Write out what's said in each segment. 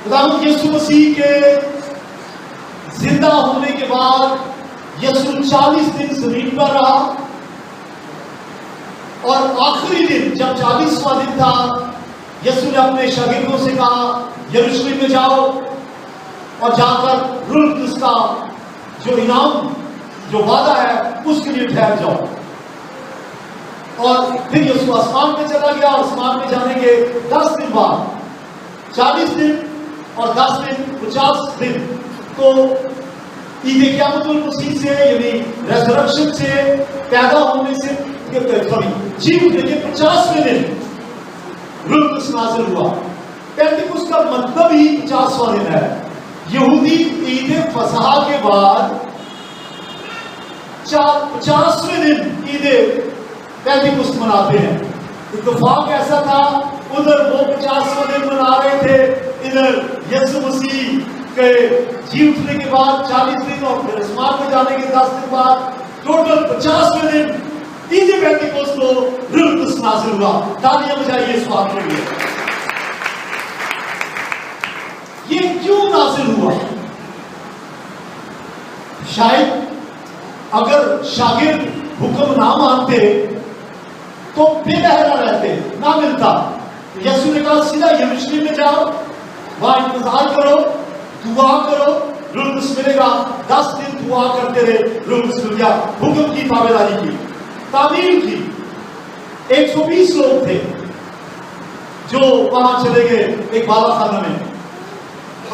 خداوند یسوع مسیح کے زندہ ہونے کے بعد یسوع 40 دن زمین پر رہا، اور آخری دن جب 40واں دن تھا، یسوع نے اپنے شاگردوں سے کہا یروشلم میں جاؤ اور جا کر روح القدس کا جو انعام جو وعدہ ہے اس کے لیے ٹھہر جاؤ۔ اور پھر یسوع آسمان میں چلا گیا، اور آسمان میں جانے کے 10 دن بعد 40 دن اور 10 دن 50 دن تو عید قیامت المسیح سے یعنی ریزرکشن سے پیدا ہونے سے جی اٹھنے کے 50ویں دن روح القدس نازل ہوا۔ پینتیکوست کا مطلب ہی 50واں دن ہے۔ یہودی عید فصح کے بعد 50ویں دن عید پینتیکوست مناتے ہیں۔ اتفاق ایسا تھا، ادھر وہ 50واں دن منا رہے تھے، ادھر یسوع مسیح کے جی اٹھنے کے بعد 40 دن اور پھر آسمان میں جانے کے 10 دن بعد ٹوٹل 50ویں دن عید پینتیکوست کو روح القدس نازل ہوا۔ تالیاں بجائیے اس بات کے لیے۔ یہ کیوں نازل ہوا؟ شاید اگر شاگرد حکم نہ مانتے تو بے بہرا رہتے، نہ ملتا۔ یسوع نے کہا سیدھا یروشلم میں جاؤ، وہاں انتظار کرو، دعا کرو، روح القدس ملے گا۔ 10 دن دعا کرتے رہے، روح القدس مل گیا۔ حکم کی تابعداری کی، تعمیل کی۔ 120 لوگ تھے جو وہاں چلے گئے ایک بالا خانہ میں،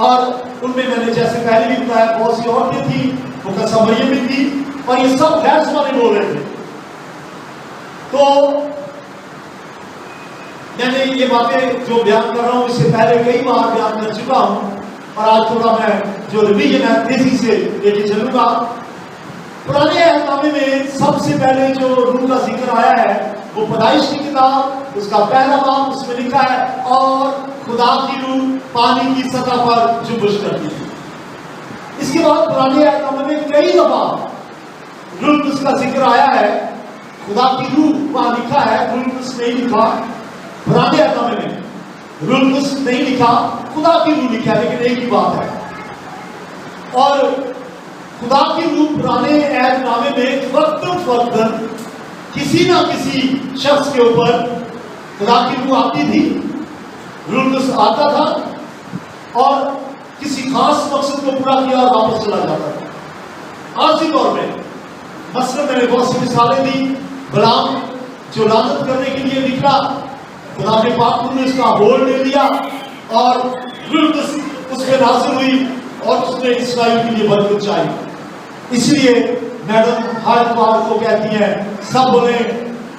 اور ان میں نے جیسے پہلے بھی بتایا بہت سی عورتیں تھیں، مقدسہ مریم بھی تھی، اور یہ سب غیر زبانیں بول رہے تھے۔ تو میں نے یہ باتیں جو بیان کر رہا ہوں اس سے پہلے کئی بار بیان کر چکا ہوں، اور آج تھوڑا میں جو ریویژن ہے تیزی سے لے کے چلوں گا۔ پرانے عہد نامے میں سب سے پہلے جو روح کا ذکر آیا ہے وہ پیدائش کی کتاب، اس کا پہلا باب، اس میں لکھا ہے اور خدا کی روح پانی کی سطح پر جنبش کرتی ہے۔ اس کے بعد پرانے عہد نامے میں کئی دفعہ روح القدس کا ذکر آیا ہے۔ خدا کی روح وہاں لکھا ہے، روح القدس نہیں لکھا پرانے عہد نامے میں، روح القدس نہیں لکھا، خدا کی روح لکھا ہے، لیکن ایک ہی بات ہے۔ اور خدا کی روح پرانے عہد نامے میں وقتاً کسی نہ کسی شخص کے اوپر خدا کی روح آتی تھی، روح القدس آتا تھا اور کسی خاص مقصد کو پورا کیا اور واپس چلا جاتا تھا۔ عارضی طور پہ مثلا میں نے بہت سی مثالیں دی، غلام جو لعنت کرنے کے لیے نکلا، خدا کے پاک نے اس کا ہولڈ لے لیا اور روح القدس اس پہ نازل ہوئی اور اس نے اسرائیل کے لیے برکت چاہی۔ اس لیے میڈم ہر بار کو کہتی ہیں، سب بولیں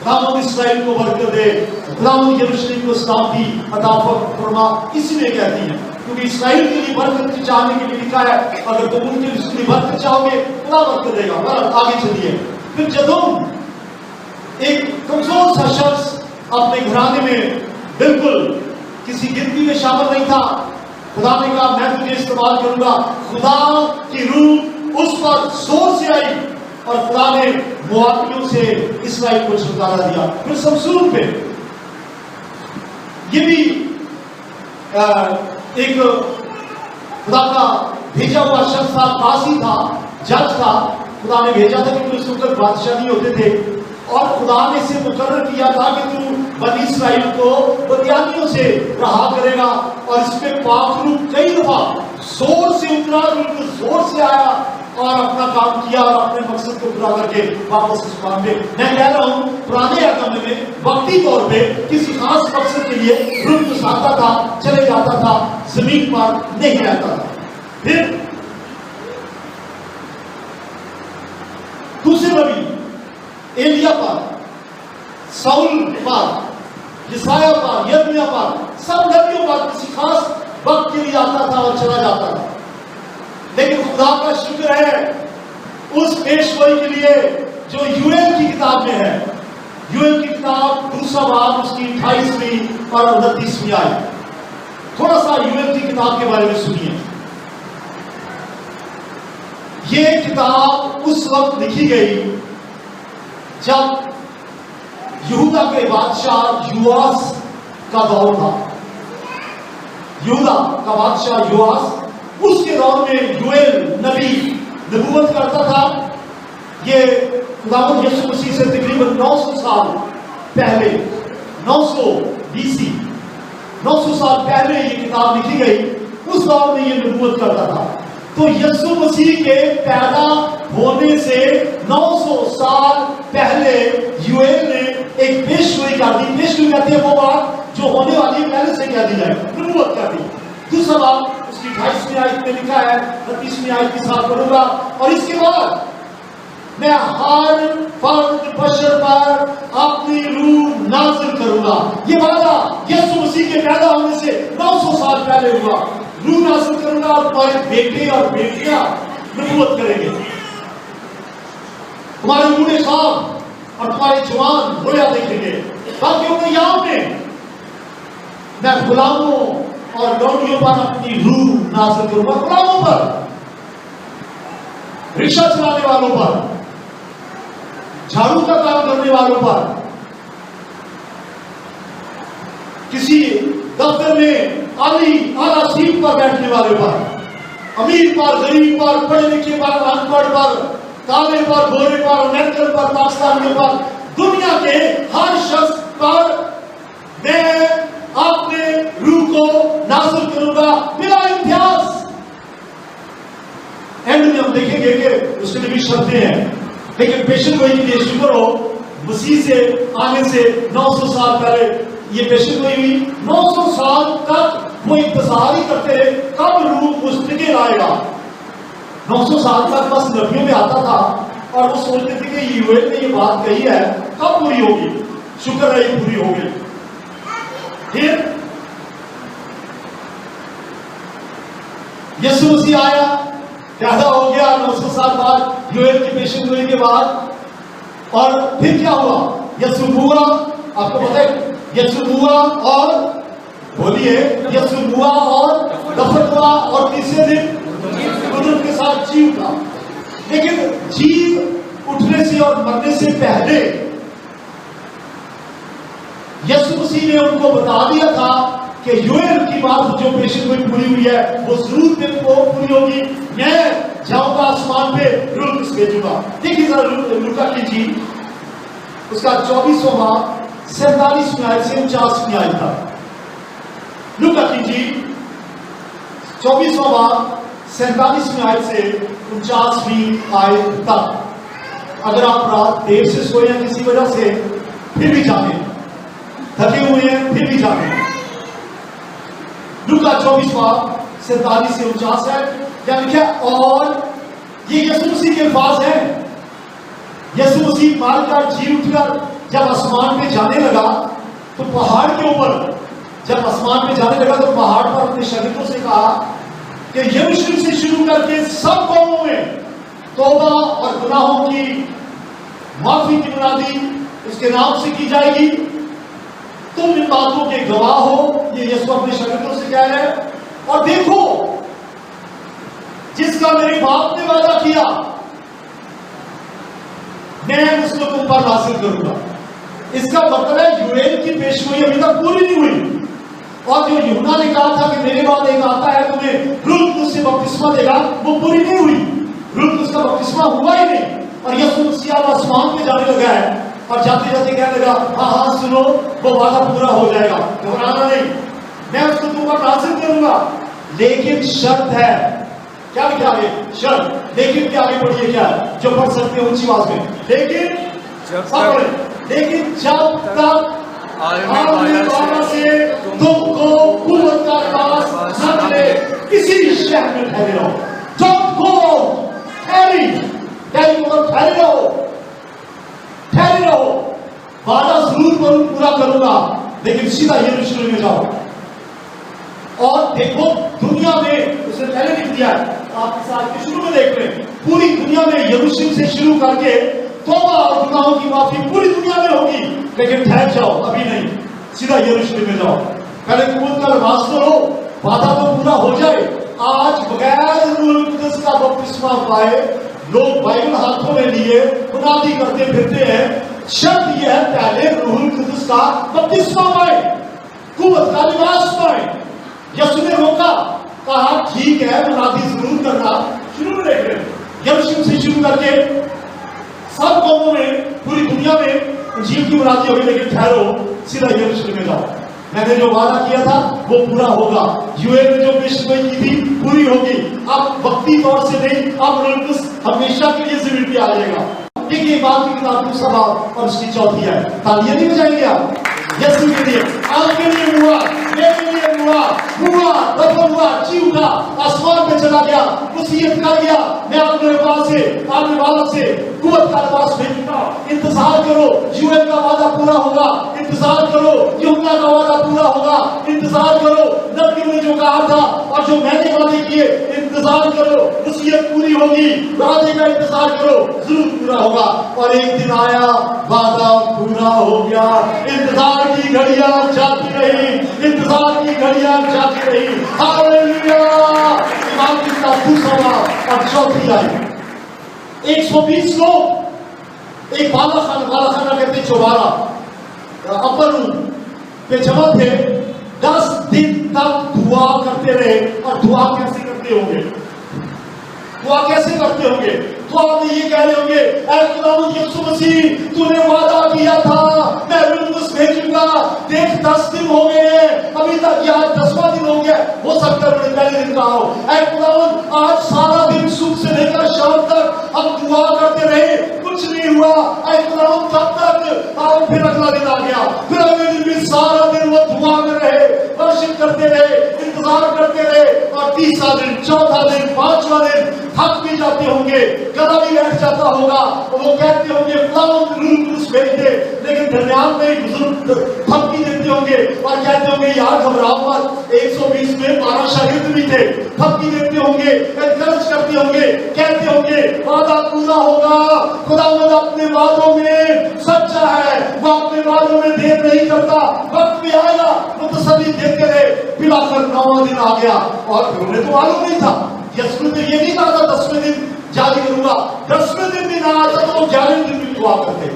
خداوند اسرائیل کو برکت دے، خداوند یروشلم کو سلامتی عطا فرما، اس لیے کہتی ہیں کیونکہ اسرائیل کے لیے برکت چاہنے کے لیے لکھا ہے۔ اگر تم ان کے لیے برکت چاہو گے خدا برکت دے گا۔ آگے چلیے، پھر جدوں ایک کمزور سا شخص اپنے گھرانے میں بالکل کسی گنتی میں شامل نہیں تھا، خدا نے کہا میں تجھے استعمال کروں گا۔ خدا کی روح اس پر زور سے آئی اور خدا نے موابیوں سے اسرائیل کو چھٹکارا دیا۔ پھر سمسون پہ یہ بھی ایک خدا کا بھیجا ہوا شخص تھا، قاضی تھا، جج تھا، خدا نے بھیجا تھا کہ اس وقت بادشاہ نہیں ہوتے تھے، اور خدا نے اسے مقرر کیا تھا کہ تو بنی اسرائیل کو بدیانیوں سے رہا کرے گا۔ اور اس پہ پاک روح کئی دفعہ زور سے اترا، زور سے آیا اور اپنا کام کیا اور اپنے مقصد کو پورا کر کے واپس اس کام پہ۔ میں کہہ رہا ہوں پرانے عہد نامے میں وقتی طور پہ کسی خاص مقصد کے لیے روح القدس آتا تھا، چلے جاتا تھا، زمین پر نہیں رہتا تھا۔ پھر دوسرے نبی ایلیا پر، ساؤل پر، یسایہ پر، یرمیا پر، سب نبیوں پر کسی خاص وقت کے لیے آتا تھا اور چلا جاتا تھا۔ لیکن خدا کا شکر ہے اس پیشگوئی کے لیے جو یوئیل کی کتاب میں ہے۔ یوئیل کی کتاب دوسرا باب اس کی 28ویں اور 29ویں آئی۔ تھوڑا سا یوئیل کی کتاب کے بارے میں سنیے۔ یہ کتاب اس وقت لکھی گئی جب یہودا کے بادشاہ یواس کا دور تھا۔ यहूदा का बादशाह योआस, उसके दौर में योएल नबी नबूवत करता था। ये खुदावंद यीशु मसीह से तकरीबन 900 साल पहले, 900 BC, 900 साल पहले ये किताब लिखी गई। उस दौर में ये नबूवत करता था। तो यीशु मसीह के पैदा होने से 900 साल पहले योएल ने एक पेशगोई कर दी। पेशगोई कहते हैं वो बात जो होने वाली है पहले से कह दी जाए, नबूवत कर दी। दूसरा बात उसकी 28वीं आयत में लिखा है, 29वीं आयत के साथ पढ़ूंगा, और इसके बाद मैं हर फर्द बशर पर अपनी रूह नाज़िल करूंगा। ये वादा यीशु मसीह के पैदा होने से 900 साल पहले हुआ। रूह नाज़िल करूंगा और तुम्हारे बेटे और बेटियां नबूवत करेंगे। तुम्हारे बूढ़े साहब और तुम्हारे जवान रोया देखेंगे। बाकी के याद में मैं गुलामों और लौंडियों पर अपनी रूह नाज़िल करूंगा। गुलामों पर, रिक्शा चलाने वालों पर, झाड़ू का काम करने वालों पर, किसी दफ्तर में आला सीट पर बैठने वाले पर, अमीर पर, गरीब पर, पढ़े लिखे पर, अनपढ़ पर, काले पर, गोरे पर, अमेरिकन पर, पाकिस्तानियों पर, दुनिया के हर शख्स पर मैं अपने रूह को नाज़िल करूंगा बिला इम्तियाज। एंड में हम देखेंगे कि उसके लिए भी शर्तें हैं, लेकिन पेशन गोई के लिए शुक्र हो, मसीह से आने से 900 साल पहले ये पेशन गोई हुई। 900 साल तक वो इंतजार ही करते रहे कब रूह मुस्तकिल आएगा। 900 साल तक बस नबियों में आता था और वो सोचते थे कि योएल ने ये बात कही है कब पूरी होगी। शुक्र है ये पूरी हो गई। फिर यीशु मसीह आया, पैदा हो गया 900 साल बाद योएल की पेशन गोई के बाद। और फिर क्या हुआ? यीशु हुआ, आपको पता है यीशु हुआ और बोलिए यीशु हुआ और दफन हुआ और तीसरे दिन कुदरत के साथ जी उठा। लेकिन जी उठने से और मरने से पहले यीशु मसीह ने उनको बता दिया था कि योएल की बात जो पेशन गोई पूरी हुई है वो जरूर दिन को पूरी होगी। मैं जाऊंगा आसमान पे, रूह भेजूंगा। देखिए जरा लूका की जी उसका 24वां 47वीं आयत से 49वीं आयत तक। लूका की जी 24वां 47वीं आयत से 49वीं आयत तक। अगर आप रात देर से सोए हैं किसी वजह से, फिर भी जाने, थके हुए हैं फिर भी जाने। लूका 24वां 47 से 49 है, क्या लिखा? और ये यीशु मसीह के अल्फाज हैं। यीशु मसीह मारकर जी उठकर जब आसमान पे जाने लगा तो पहाड़ के ऊपर, जब आसमान पे जाने लगा तो पहाड़ पर अपने शागिर्दों से कहा कि यरूशलेम से शुरू करके सब कौमों में तौबा और गुनाहों की माफी की मुनादी उसके नाम से की जाएगी। तुम इन बातों के गवाह हो। ये यीशु अपने शागिर्दों से कह रहे हैं। और देखो जिसका मेरे बाप ने वादा किया मैं उसको तुम पर नाज़िल करूंगा। इसका मतलब है योएल की पेशगोई अभी तक पूरी नहीं हुई। और जो यूहन्ना ने कहा था कि मेरे बाद एक आता है तुम्हें रूह उससे बपतिस्मा देगा, वो पूरी नहीं हुई। रूह उसका बपतिस्मा हुआ ही नहीं। और यीशु मसीह आसमान पे जाने लगा है और जाते जाते कहने लगा हाँ हाँ सुनो वो वादा पूरा हो जाएगा, घबराना नहीं, मैं उसको तुम पर नाज़िल करूंगा। लेकिन शर्त है। क्या लिखा आगे? शर्त। लेकिन क्या आगे पढ़िए, क्या जो पढ़ सकते हैं ऊंची आवाज में। लेकिन लेकिन जब तक आने वाला से तुमको कुव्वत का एहसास न मिले किसी शहर में ठहरे रहो। Don't go, ठहरे रहो। वादा जरूर पूरा करूंगा, लेकिन सीधा यरूशलेम में जाओ। और देखो दुनिया में उसने पहले लिख दिया है, आप इस साल के शुरू में देख रहे हैं, पूरी दुनिया में यरूशलेम से शुरू करके तौबा और गुनाहों की माफी पूरी दुनिया में होगी। लेकिन ठहर जाओ, अभी नहीं, सीधा यरूशलेम में जाओ। पहले कुव्वत का लिबास करो, वादा तो पूरा हो जाए। आज बगैर रूह कुदस का बपतिस्मा पाए लोग बाइबल हाथों में लिए मुनादी करते फिरते हैं। शर्त यह है पहले रूह कुदस का बपतिस्मा पाए, कुव्वत का लिबास पाए, यसु ने रोका, कहा ठीक है मुनादी जरूर करना, शुरू में देख रहे यरूशलेम से शुरू करके सब कौमों में, पूरी दुनिया में इंजील की मुनादी होगी, लेकिन ठहरो सीधा यरूशलेम में जाओ, मैंने जो वादा किया था वो पूरा होगा, यूएन में जो पेशगोई की थी पूरी होगी, अब वक्ती तौर से नहीं, अब रोल्डस हमेशा के लिए जिम्मेदारी आ जाएगा। देखिए बात की किताब दूसरा बाब और उसकी चौथी है, तालियां नहीं बजाएंगे आप यीशु के लिए, आपके लिए हुआ, मेरे लिए हुआ, दफन हुआ, जी उठा, आसमान पे चला गया, वसीयत कर गया, मैं अपने पास से, अपने बालक से कुव्वत का लिबास भेजूंगा, इंतजार करो, यूएन का वादा पूरा होगा, इंतजार करो, यूहन्ना का वादा पूरा होगा, इंतजार करो, नबी ने जो कहा था और जो मैंने वादे किए, इंतजार करो, वसीयत पूरी होगी, वादे का इंतजार करो, जरूर पूरा होगा। और एक दिन आया, वादा पूरा हो गया, इंतजार की घड़ियां जाती रही, इंतजार की घड़ियां जाती रही, हालेलुया। इमाम की किताब दूसरा और चौथी आई, 120 लोग एक बालाखाना कहते चौबारा अपर पे जमा थे, 10 दिन तक दुआ करते रहे। और दुआ कैसे करते होंगे, दुआ कैसे करते होंगे, तो आप ये कह रहे होंगे, ऐ खुदावंद यीशु मसीह तूने वादा किया था मैं रुल्कुस भेजूंगा, देख 10 दिन हो गए, अभी तक ये आज 10वां दिन हो गया, हो सकता है मैंने पहले दिन कहा हो, ऐ खुदावंद आज सारा दिन सुबह से लेकर शाम तक हम दुआ करते रहे, कुछ नहीं हुआ, ऐ खुदावंद कब तक, और फिर अगला दिन आ गया, फिर अगले दिन भी सारा दिन वो दुआ में रहे, वर्शिप करते रहे, इंतजार करते रहे, और तीसरा दिन, चौथा दिन, पांचवा दिन थक भी जाते होंगे, गला भी बैठ जाता होगा, और वो कहते होंगे रुल्कुस भेज दे, लेकिन दरमियान में बुजुर्ग धमकी देते होंगे और कहते होंगे यार घबराओ मत, 120 में 12 शागिर्द भी थे, धमकी देते होंगे, एनकरेज करते होंगे, कहते होंगे वादा पूरा होगा, खुदावंद अपने वादों में सच्चा है, वो अपने वादों में देर नहीं करता, वक्त भी आएगा, वो तसल्ली देते रहे। फिर आखिर 9वां दिन आ गया और फिर उन्हें तो मालूम नहीं था, यीशु ने ये नहीं कहा था 10वें दिन जारी करूंगा, 10वें दिन भी ना आता तो 11वें दिन भी दुआ करते,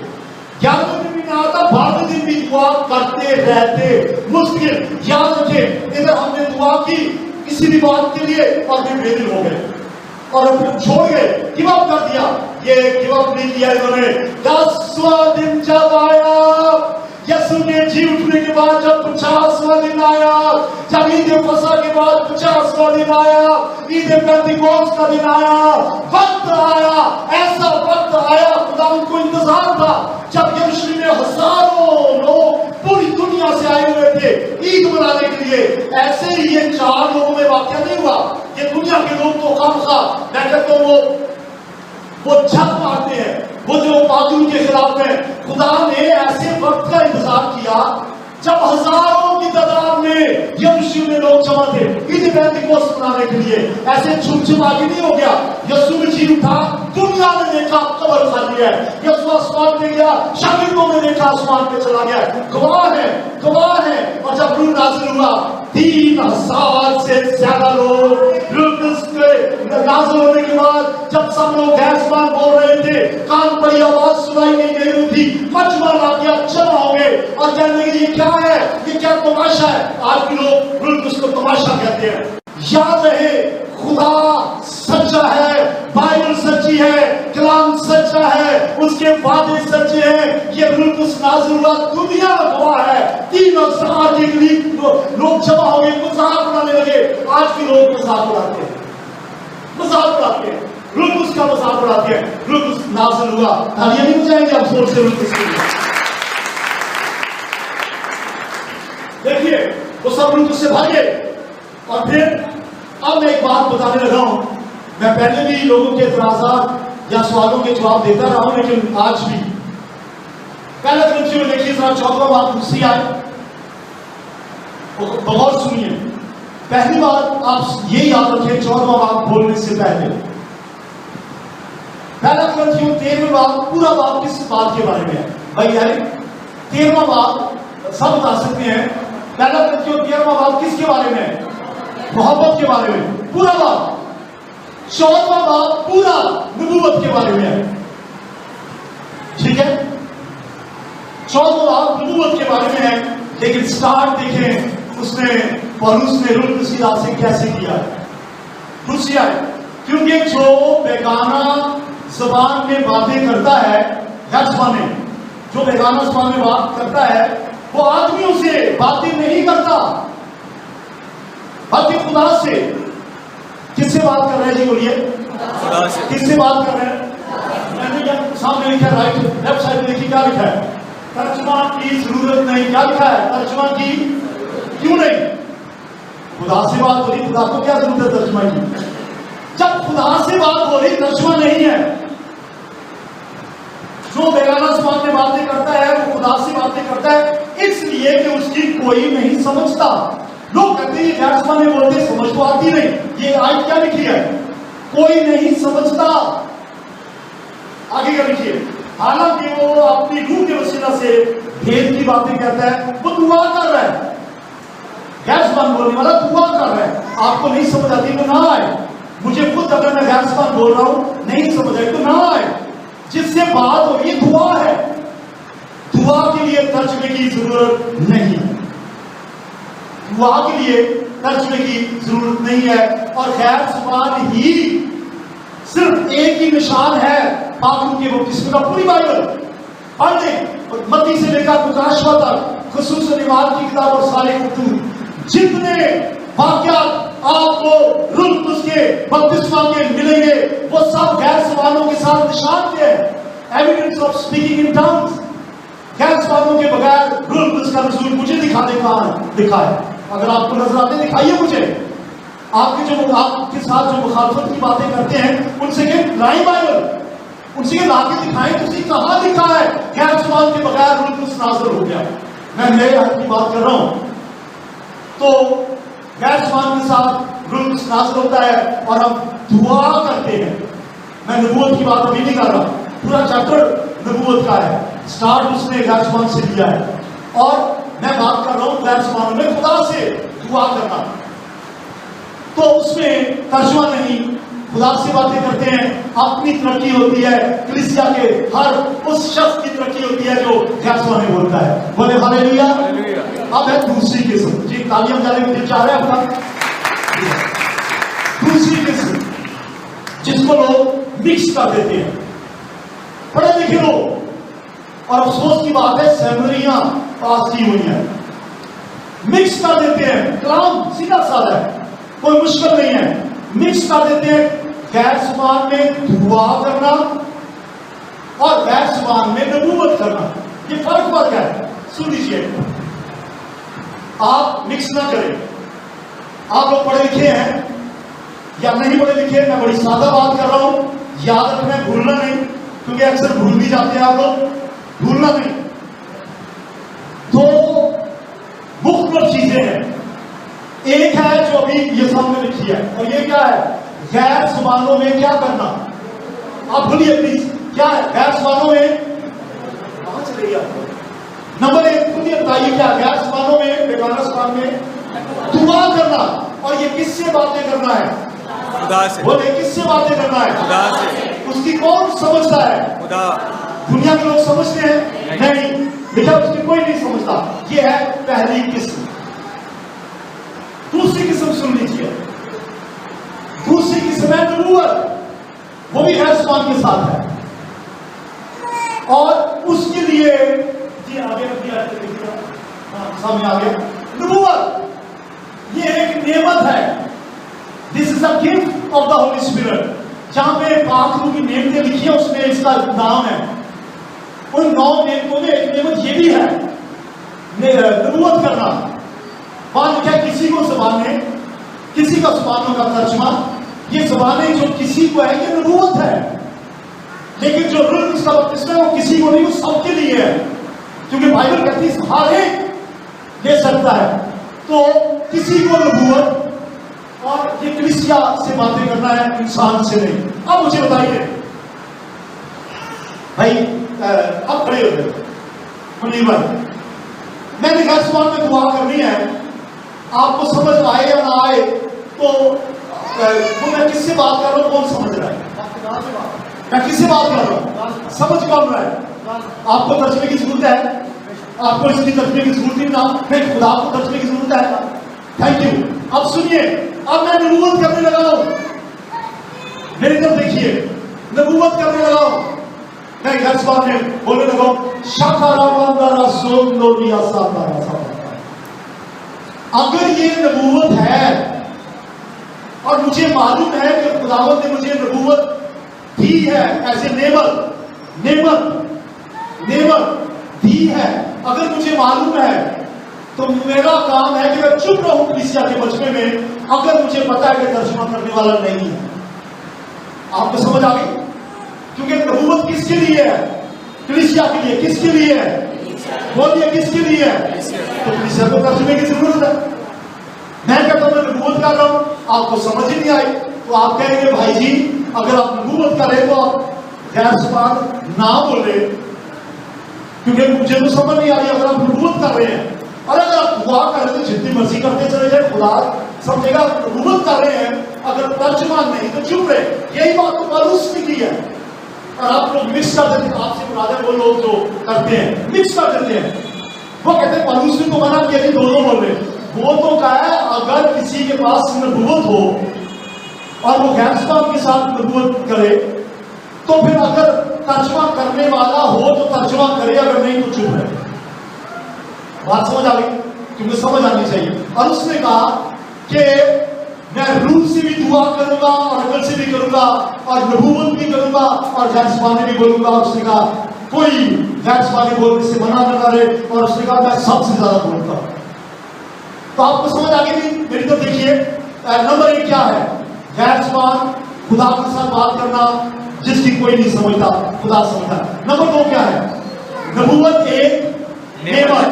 11वें दिन भी ना आता 12वें दिन भी दुआ करते रहते। मुश्किल याद रखें, इधर हमने दुआ की किसी भी बात के लिए और फिर बेदिल हो गए और फिर छोड़ गए, गिव अप कर दिया, ये गिव अप नहीं किया इन्होंने। 10वां दिन जब आया, यीशु के जी उठने के बाद जब 50वां दिन आया, जब ईद फसह के बाद 50वां दिन आया, ईद पेंतिकोस्त का दिन आया, वक्त आया, ऐसा वक्त आया, खुदा उनको इंतजार था, जब यरूशलेम में हजारों लोग पूरी दुनिया से आए हुए थे ईद मनाने के लिए। ऐसे ही ये 4 लोगों में वाकया नहीं हुआ, ये दुनिया के लोग तो खामखा मैं कहता हूं वो झक मारते हैं, वो जो पागल के खिलाफ है। खुदा ने ऐसे वक्त का इंतजार किया जब हजारों की तादाद में यरूशलेम में लोग जमा थे ईद पेंतिकोस्त मनाने के लिए। ऐसे छुप आगे नहीं हो गया, यीशु में जी उठा, दुनिया ने देखा कब्र खाली है, यीशु आसमान पे गया, शागिर्दों ने देखा आसमान पे चला गया, गवाह है, गवाह है। और जब रूह नाज़िल हुआ 3000 से ज्यादा लोग नाज़िल होने के बाद जब सब लोग गैसमान बोल रहे थे, कान पर आवाज सुनाई नहीं दे रही थी, मजमा आ गया, जमा हो गए और कहने लगे ये क्या है, ये क्या तमाशा है। आज भी लोग बिल्कुल उसको तमाशा कहते हैं। याद रहे खुदा सच्चा है, बाइबल सच्ची है, कलाम सच्चा है, उसके वादे सच्चे हैं। ये बिल्कुल नाज़िल हुआ, दुनिया गवाह है, 3000 के करीब लोग जमा हो गए, मजाक उड़ाने लगे। आज भी लोग मजाक उड़ाते हैं, मजाक उड़ाते हैं, बिल्कुल का मजाक उड़ाते हैं। बिल्कुल नाज़िल हुआ, तालियां नहीं बजाएंगे आप जोर से बिल्कुल के लिए। देखिए वो सब बिल्कुल से भागे। और फिर अब मैं एक बात बताने लगा हूं, मैं पहले भी लोगों के एतराज़ात या सवालों के जवाब देता रहा हूं, लेकिन आज भी पहले ग्रंथियों में देखिए 4वां बात दूसरी आए, बहुत सुनिए। पहली बात आप ये याद रखें, 4वां बात बोलने से पहले पहला ग्रंथियों 13वां बात, पूरा बात किस बात के बारे में है भाई यार? 13वां बात सब बता सकते हैं। पहला ग्रंथियों 13वां बात किसके बारे में है? मोहब्बत के बारे में, पूरा बात। 14वां बात पूरा नबूवत के बारे में है, ठीक है? 14वां बात नबूवत के बारे में है, लेकिन स्टार्ट देखें उसने पौलुस ने रूह की राह से कैसे किया? दूसरी आयत, क्योंकि जो बेगाना ज़बान में बातें करता है, गैर ज़बान में, जो बेगाना ज़बान में बात करता है, वो आदमियों से बातें नहीं करता बल्कि खुदा से। किससे बात कर रहे हैं जी? बोलिए, किससे बात कर रहे हैं? मैंने यहाँ सामने लिखा है, राइट लेफ्ट साइड में देखिए क्या लिखा है, तर्जुमा की जरूरत नहीं। क्या लिखा है? तर्जुमा की क्यों नहीं? खुदा से बात हो रही, खुदा को क्या जरूरत है तर्जुमा की? जब खुदा से बात हो रही, तर्जुमा नहीं है। जो बेगाना ज़बान में बातें करता है वो खुदा से बातें करता है, इसलिए कि उसकी कोई नहीं समझता। लोग कहते हैं ये गैर ज़बान में बोलते, समझ तो आती नहीं। ये आयत क्या लिखी है? कोई नहीं समझता। आगे क्या लिखिए, हालांकि वो अपनी रूह के वसीला से भेद की बातें कहता है, वो दुआ कर रहा है। गैर ज़बान बोलने वाला दुआ कर रहा है। आपको नहीं समझ आती तो ना आए। मुझे खुद अगर मैं गैर ज़बान बोल रहा हूं नहीं समझ आई तो ना आए। जिससे बात हो रही दुआ है, दुआ के लिए तर्जुमे की जरूरत नहीं है। दुआ के लिए तर्जुमे की जरूरत नहीं है। और गैर ज़बान ही सिर्फ एक ही निशान है पापों के बपतिस्मे का। पूरी बाइबल पढ़ लें, मत्ती से लेकर प्रकाशित तक, खुसूसन ईमान की किताब और सारे कुतुब, जितने वाक़यात आपको रूह के बपतिस्मा के मिलेंगे वो सब गैर ज़बानों के साथ निशान के evidence of speaking in tongues. गैर ज़बानों के बगैर रूह का नज़ूल मुझे दिखा दे, कहां दिखा है? अगर आपको नजर आते दिखाइए मुझे। आपके जो आपके साथ जो मुखालफत की बातें करते हैं उनसे के लाई बाइबल, उनसे के लाके दिखाएं तो कहां लिखा है गैर ज़बान के बगैर रूह नाज़िल हो गया। मैं नए हक की बात कर रहा हूं। तो गैर ज़बान के साथ रूह नाज़िल होता है और हम दुआ करते हैं। मैं नबूवत की बात अभी नहीं कर रहा, पूरा चैप्टर नबूवत का है, स्टार्ट उसने गैर ज़बान से लिया है। और मैं बात कर रहा हूं गैर ज़बान में खुदा से दुआ करना। तो उसमें तर्जुमा नहीं, खुदा से बातें करते हैं, अपनी तरक्की होती है, कलीसिया के हर उस शख्स की तरक्की होती है जो गैर ज़बान में बोलता है। बोले हालेलुया। अब है दूसरी किस्म जी, तालियां बजाने में दिल चाह रहे हैं आपका। दूसरी किस्म जिसको लोग मिक्स कर देते हैं, पढ़े लिखे लोग, और अफसोस की बात है सेमिनरियां पास की हुई हैं, मिक्स कर देते हैं। कलाम सीधा साधा है, कोई मुश्किल नहीं है। मिक्स कर देते हैं गैर ज़बान में दुआ करना और गैर ज़बान में नबूवत करना। ये फर्क है। सुन लीजिए, आप मिक्स ना करें। आप लोग पढ़े लिखे हैं या नहीं पढ़े लिखे, मैं बड़ी सादा बात कर रहा हूं। याद रखना, भूलना नहीं, क्योंकि अक्सर भूल भी जाते हैं आप लोग। भूलना नहीं। दो मुख्तलिफ चीजें हैं। एक है जो अभी ये सामने लिखी है, और ये क्या है? गैर ज़बानों में क्या करना। आप बोलिए प्लीज, क्या है गैर ज़बानों में? कहां चले गया? नंबर एक, खुद ये बताइए क्या गैर ज़बानों में, बेगाना ज़बान में दुआ करना। और ये किससे बातें करना है? खुदा से। बोले किससे बातें करना है? खुदा से। उसकी कौन समझता है? खुदा। दुनिया के लोग समझते हैं? नहीं, बेटा उसकी कोई नहीं समझता। ये है पहली किस्म। दूसरी किस्म सुन लीजिए। दूसरी किस्म है नबूवत, वो भी गैर ज़बान के साथ है। और उसके लिए जी आगे सामने आ गया। नबूवत ये एक नेमत है। This is a gift of the Holi spirit. जहां पे पाक रूह की नेमतें लिखी है उसमें इसका नाम है। उन 9 नेमतों में एक नेमत ये भी है, नबूवत करना। वहां लिखा है किसी को ज़बान में, किसी का ज़बानों का तर्जुमा। ये ज़बानें जो किसी को है ये नबूवत है। लेकिन जो रूह का बपतिस्मा है वो किसी को नहीं, वो सबके लिए है, क्योंकि बाइबल कहती है हर एक ले सकता है। तो किसी को नबूवत, और ये कलीसिया से बातें करना है, इंसान से नहीं। अब मुझे बताइए भाई, अब खड़े हो गए मुनीर भाई, मैंने गैर ज़बान में दुआ करनी है, आपको समझ आए या ना आए, तो मैं किससे बात कर रहा हूं? कौन समझ रहा है? मैं किससे बात कर रहा हूं? समझ कौन रहा है? आपको तर्जुमे की जरूरत है? आपको इसकी तर्जुमे की जरूरत नहीं ना, फिर खुदा को तर्जुमे की जरूरत है? Thank you. अब सुनिए, अब मैं नबूवत करने लगा हूं, मेरी तरफ देखिए, नबूवत करने लगा हूं। मैं घर सभा में बोलने लगा हूं, शाकाराबांदारा सोंदोरिया सातारा सातारा। अगर ये नबूवत है और मुझे मालूम है कि खुदावंद ने मुझे नबूवत दी है, ऐसे नेमत दी है, अगर मुझे मालूम है तो मेरा काम है कि मैं चुप रहूं कलीसिया के मजमे में, अगर मुझे पता है कि तर्जुमा करने वाला नहीं है। आपको समझ आ गई? क्योंकि नबूवत किसके लिए है? कलीसिया के लिए। किसके लिए है? बोलिए, किसके लिए है? तो कलीसिया को तर्जुमे की जरूरत है। मैं कहता हूं मैं नबूवत कर रहा हूं, आपको समझ ही नहीं आई तो आप कहेंगे भाई जी अगर आप नबूवत करें तो आप गैर जुबान ना बोले, क्योंकि मुझे तो समझ नहीं आ रही। अगर आप नबूवत कर रहे हैं और अगर आप दुआ कर रहे हैं तो जितनी मर्जी करते चले जाए, खुदा समझेगा आप नबूवत कर रहे हैं। अगर तर्जुमा नहीं तो चुप रहे। यही बात तो पौलुस ने की है और आप लोग मिक्स कर देते हैं। आपसे मुराद वो लोग जो करते हैं मिक्स कर देते हैं। वो कहते हैं पौलुस ने तो मना किया कि दोनों बोल रहे। वो तो कहा है अगर किसी के पास नबूवत हो और वो गैर जुबान के साथ नबूवत करे तो फिर अगर तर्जुमा करने वाला हो तो तर्जुमा करे, अगर नहीं तो चुप रहे। बात समझ आ गई? क्योंकि समझ आनी चाहिए। और उसने कहा कि मैं रूह से भी दुआ करूंगा और अकल से भी करूंगा और नबूवत भी करूंगा और गैर जुबानी भी बोलूंगा। उसने कहा कोई गैर जुबानी बोलने से मना न करे और उसने कहा मैं सबसे ज्यादा बोलता हूं। तो आपको समझ आ गई? मेरी तो देखिए, नंबर 1 क्या है? गैर जुबान, खुदा के साथ बात करना जिसकी कोई नहीं समझता, खुदा समझता। नंबर 2 क्या है? नबूवत एक नेमत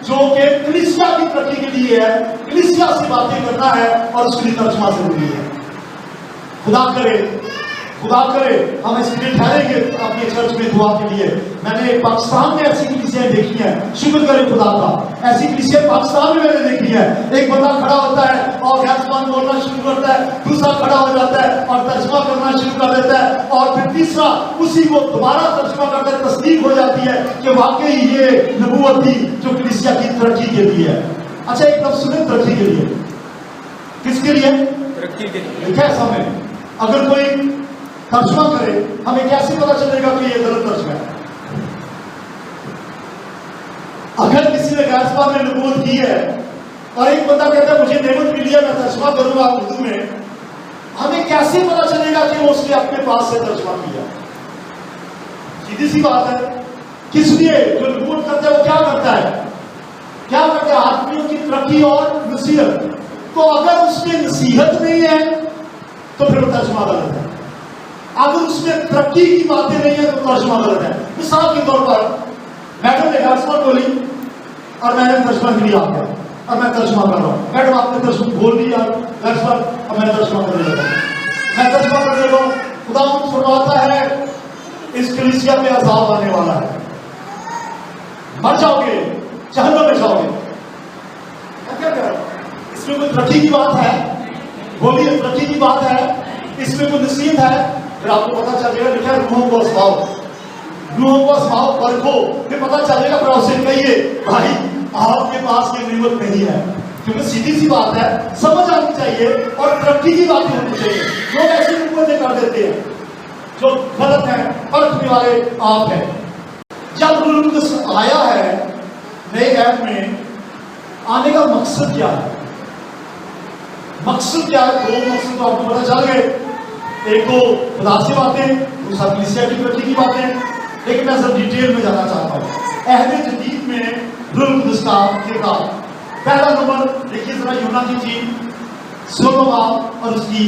जो कि कलीसिया की तरक्की के लिए है, कलीसिया से बातें करना है और उसके लिए तर्जुमा जरूरी है। खुदा करे हम इसके लिए ठहरेंगे अपने चर्च में दुआ के लिए। मैंने पाकिस्तान में ऐसी कलीसियाएं देखी हैं, शुक्र करें खुदा का, ऐसी कलीसियाएं पाकिस्तान में मैंने देखी है। एक बंदा खड़ा होता है और गैर जुबान बोलना शुरू करता है, दूसरा खड़ा हो जाता है और तर्जुमा करना शुरू कर देता है और फिर तीसरा उसी को दोबारा तर्जुमा करके तस्दीक हो जाती है कि वाकई ये नबूवत थी जो कलीसिया की तरक्की के लिए है। अच्छा, एक लफ्ज़ सुने, तरक्की के लिए। किसके लिए? तरक्की के लिए। कैसा में अगर कोई तर्जुमा करे हमें कैसे पता चलेगा कि ये गलत तर्जुमा है? अगर किसी ने गैर जुबान में नबूवत की है और एक बंदा कहता है मुझे नेमत मिली है, मैं तर्जुमा करूंगा उर्दू में, हमें कैसे पता चलेगा कि वो उसने अपने पास से तर्जुमा किया? सीधी सी बात है। किस लिए? जो नबूवत करता है वो क्या करता है? आदमियों की तरक्की और नसीहत। तो अगर उसमें नसीहत नहीं है तो फिर वो तर्जुमा गलत है। अगर उसमें तरक्की की बातें नहीं है तो तर्जुमा गलत है। मिसाल के तौर पर मैडम ने गैर जुबान बोली और मैंने तर्जुमा दिया आपको और मैं तर्जुमा कर रहा हूँ। मैडम आपने तर्जुमा बोल दिया गैर जुबान और मैं तर्जुमा करने लगा। मैं तर्जुमा करने लगा, खुदा फरमाता है इस कलीसिया में अज़ाब आने वाला है, मर जाओगे, जहन्नम में जाओगे। क्या कह रहा हूं? इसमें कोई तरक्की की बात है? बोलिए, तरक्की की बात है? इसमें कोई नसीहत है? फिर आपको पता चलेगा। लिखा है रूहों को स्वभाव परखो, फिर पता चलेगा। फिर उससे कहिए भाई आपके पास ये नियमत नहीं है। क्योंकि सीधी सी बात है, समझ आनी चाहिए और तरक्की की बातें होनी चाहिए। लोग ऐसे नियमतें कर देते हैं जो गलत है, परखने वाले आप हैं। जब रूह कुदस आया है नए ऐप में, आने का मकसद क्या है? मकसद क्या है? 2 मकसद तो आपको पता चल गए। एक तो खुदा से बातें, दूसरा कलीसिया की तरक्की की बातें। लेकिन मैं सब डिटेल में जाना चाहता हूँ। अहद जदीद में रूह कुदस का किरदार। पहला नंबर देखिए जरा, यूहन्ना की इंजील 16वां बाब और उसकी